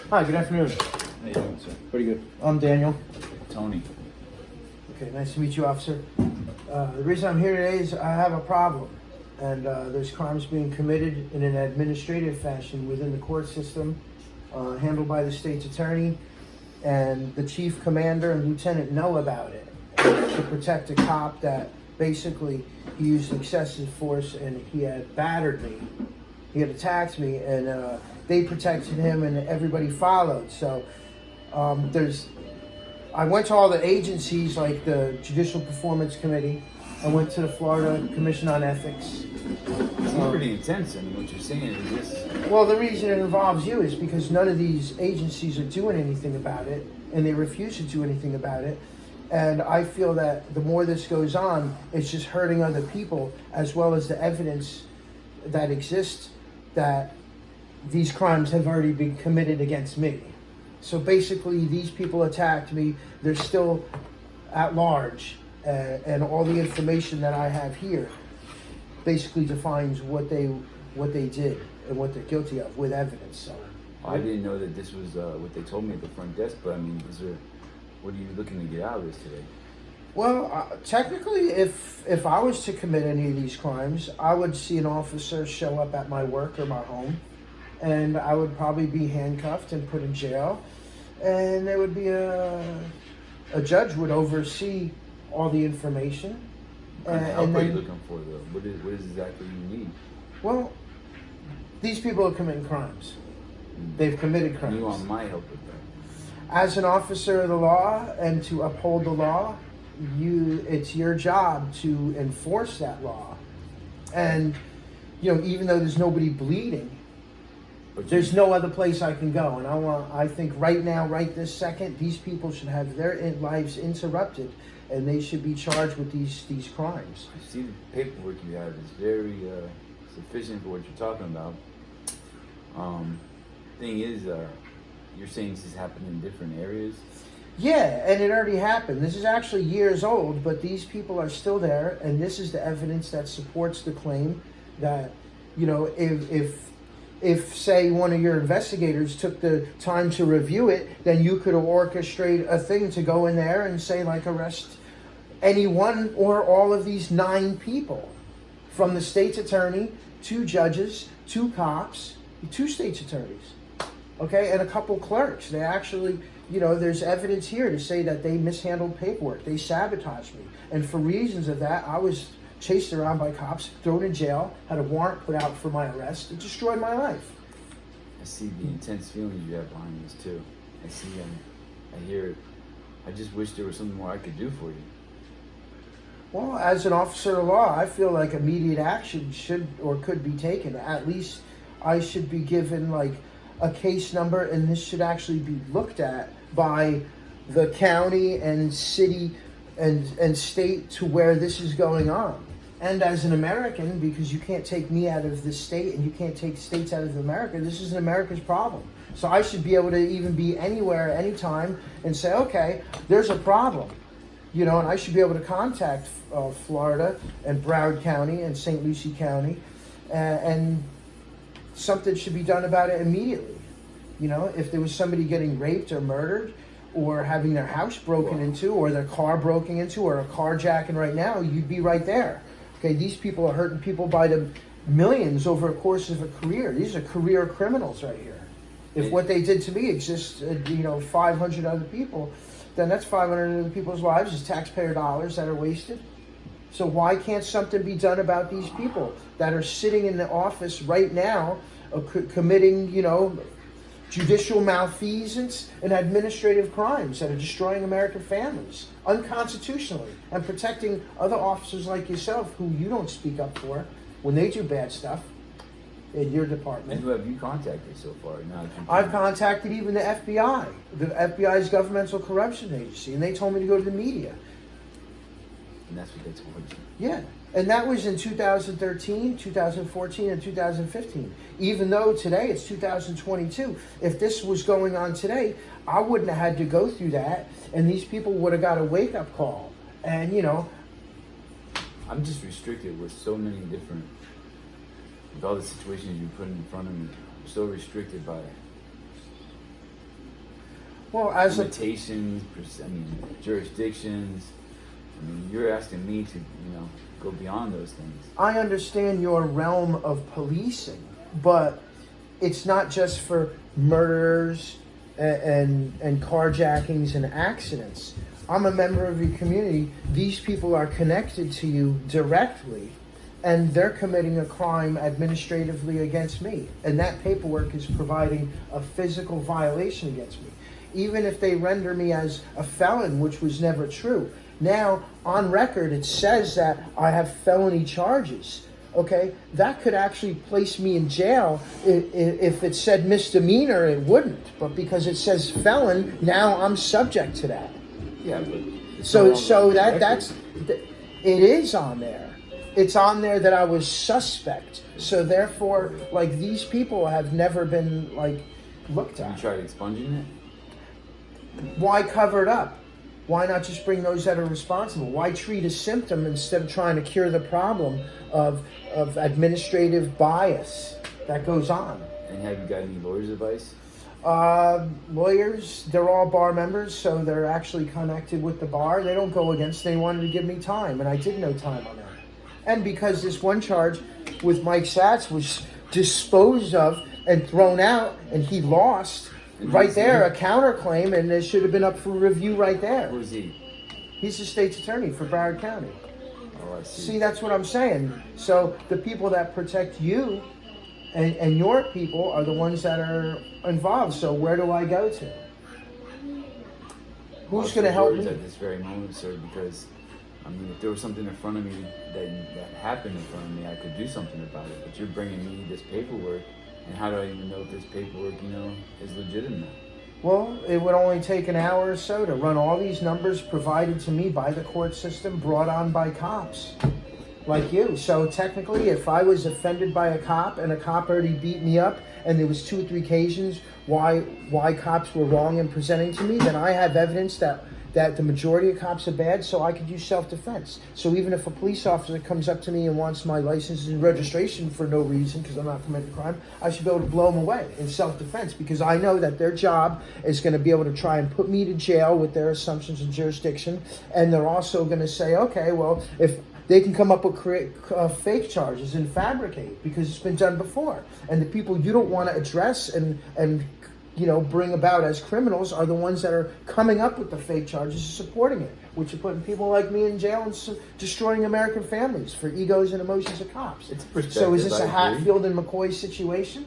Hi, good afternoon. How you doing, sir? Pretty good. I'm Daniel. Tony. Okay, nice to meet you, officer. The reason I'm here today is I have a problem, and there's crimes being committed in an administrative fashion within the court system, handled by the state's attorney, and the chief commander and lieutenant know about it to protect a cop that basically he used excessive force and he had battered me. He had attacked me, and they protected him, and everybody followed. So I went to all the agencies like the Judicial Performance Committee. I went to the Florida Commission on Ethics. It's pretty intense. I mean, what you're saying is this. Well, the reason it involves you is because none of these agencies are doing anything about it, and they refuse to do anything about it. And I feel that the more this goes on, it's just hurting other people, as well as the evidence that exists that these crimes have already been committed against me. So basically, these people attacked me. They're still at large, and all the information that I have here basically defines what they did and what they're guilty of with evidence. So I didn't know that this was what they told me at the front desk. But I mean, what are you looking to get out of this today? Well, technically, if I was to commit any of these crimes, I would see an officer show up at my work or my home, and I would probably be handcuffed and put in jail, and there would be a judge would oversee all the information. What kind of help are you looking for, though? What is exactly you need? Well, these people are committing crimes. They've committed crimes. You want my help with that? As an officer of the law and to uphold the law, it's your job to enforce that law. And even though there's nobody bleeding, there's no other place I can go. And I think right now, right this second, these people should have their lives interrupted, and they should be charged with these crimes. I see the paperwork you have is very sufficient for what you're talking about. Thing is, you're saying this has happened in different areas? Yeah, and it already happened. This is actually years old, but these people are still there, and this is the evidence that supports the claim that, if say one of your investigators took the time to review it, then you could orchestrate a thing to go in there and say, like, arrest any one or all of these 9 people, from the state's attorney, 2 judges, 2 cops, 2 state's attorneys, okay, and a couple clerks. They actually, there's evidence here to say that they mishandled paperwork. They sabotaged me. And for reasons of that, I was chased around by cops, thrown in jail, had a warrant put out for my arrest. It destroyed my life. I see the intense feelings you have behind this, too. I see them. I hear it. I just wish there was something more I could do for you. Well, as an officer of law, I feel like immediate action should or could be taken. At least I should be given, like, a case number, and this should actually be looked at by the county and city and state to where this is going on. And as an American, because you can't take me out of this state and you can't take states out of America, this is America's problem. So I should be able to even be anywhere, anytime, and say, okay, there's a problem. And I should be able to contact Florida and Broward County and St. Lucie County, and something should be done about it immediately. If there was somebody getting raped or murdered, or having their house broken into, or their car broken into, or a carjacking right now, you'd be right there. Okay, these people are hurting people by the millions over a course of a career. These are career criminals right here. If what they did to me exists, 500 other people, then that's 500 other people's lives is taxpayer dollars that are wasted. So why can't something be done about these people that are sitting in the office right now, committing, judicial malfeasance and administrative crimes that are destroying American families unconstitutionally, and protecting other officers like yourself who you don't speak up for when they do bad stuff in your department? And who have you contacted so far? I've contacted even the FBI. The FBI's governmental corruption agency, and they told me to go to the media. And that's what they told you? Yeah. And that was in 2013, 2014, and 2015. Even though today it's 2022, if this was going on today, I wouldn't have had to go through that, and these people would have got a wake-up call. And, I'm just restricted with so many different, with all the situations you put in front of me. I'm so restricted by Well, as a limitations, jurisdictions. I mean, you're asking me to, go beyond those things. I understand your realm of policing, but it's not just for murders and carjackings and accidents. I'm a member of your community. These people are connected to you directly, and they're committing a crime administratively against me. And that paperwork is providing a physical violation against me. Even if they render me as a felon, which was never true. Now, on record, it says that I have felony charges. Okay, that could actually place me in jail. If it said misdemeanor, it wouldn't. But because it says felon, now I'm subject to that. Yeah, but it is on there. It's on there that I was suspect. So therefore, like, these people have never been looked at. You tried expunging it? Why cover it up? Why not just bring those that are responsible? Why treat a symptom instead of trying to cure the problem of administrative bias that goes on? And have you got any lawyer's advice? Lawyers, they're all bar members, so they're actually connected with the bar. They don't go against. They wanted to give me time, and I did no time on that. And because this one charge with Mike Satz was disposed of and thrown out, and he lost. Right there, a counterclaim, and it should have been up for review right there. Who's he? He's the state's attorney for Broward County. Oh, I see. See, that's what I'm saying. So the people that protect you and your people are the ones that are involved. So where do I go to? Who's going to help me? At this very moment, sir, because, if there was something in front of me that happened in front of me, I could do something about it. But you're bringing me this paperwork. And how do I even know if this paperwork, is legitimate? Well, it would only take an hour or so to run all these numbers provided to me by the court system, brought on by cops like you. So technically, if I was offended by a cop and a cop already beat me up and there was 2 or 3 occasions why cops were wrong in presenting to me, then I have evidence that the majority of cops are bad, so I could use self-defense. So even if a police officer comes up to me and wants my license and registration for no reason, because I'm not committing a crime, I should be able to blow them away in self-defense, because I know that their job is going to be able to try and put me to jail with their assumptions of jurisdiction, and they're also going to say, okay, well, if they can come up with fake charges and fabricate, because it's been done before. And the people you don't want to address and bring about as criminals are the ones that are coming up with the fake charges and supporting it, which are putting people like me in jail and destroying American families for egos and emotions of cops. So is this a Hatfield and McCoy situation?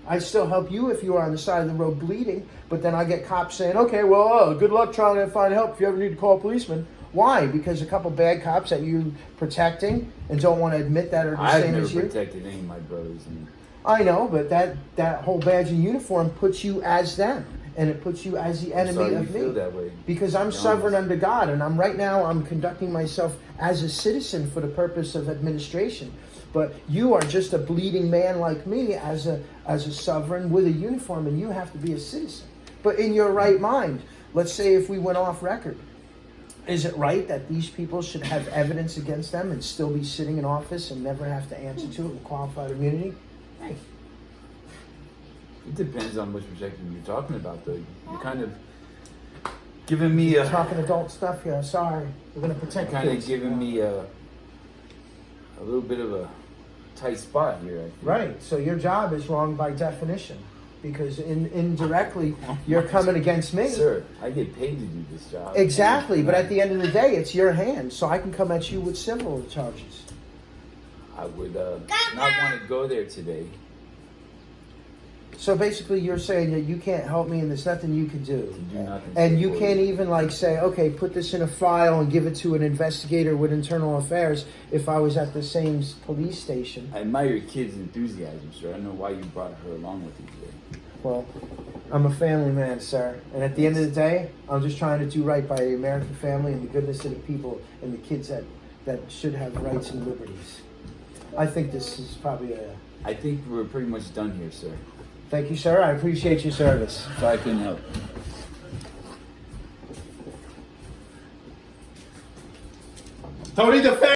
I'd still help you if you were on the side of the road bleeding, but then I get cops saying, okay, well, good luck trying to find help if you ever need to call a policeman. Why? Because a couple bad cops that you're protecting and don't want to admit that are the same as you? I've never protected any of my brothers. I know, but that whole badge and uniform puts you as them, and it puts you as the enemy of me. Feel that way. Because I'm sovereign under God, and I'm conducting myself as a citizen for the purpose of administration. But you are just a bleeding man like me as a sovereign with a uniform, and you have to be a citizen. But in your right mind, let's say if we went off record, is it right that these people should have evidence against them and still be sitting in office and never have to answer to it with qualified immunity? Hey. It depends on which perspective you're talking about, though. You're kind of giving me a... Talking adult stuff here. Sorry. We're going to protect kind kids. of giving me a little bit of a tight spot here, I think. Right. So your job is wrong by definition, because indirectly you're coming against me. Sir, I get paid to do this job. Exactly. But at the end of the day, it's your hand. So I can come at you with civil charges. I would not want to go there today. So basically you're saying that you can't help me and there's nothing you can do. Do nothing. And you can't even say, okay, put this in a file and give it to an investigator with internal affairs if I was at the same police station. I admire your kid's enthusiasm, sir. I don't know why you brought her along with you today. Well, I'm a family man, sir. And at the end of the day, I'm just trying to do right by the American family and the goodness of the people and the kids that should have rights and liberties. I think this is probably I think we're pretty much done here, sir. Thank you, sir. I appreciate your service. So I couldn't help. Tony the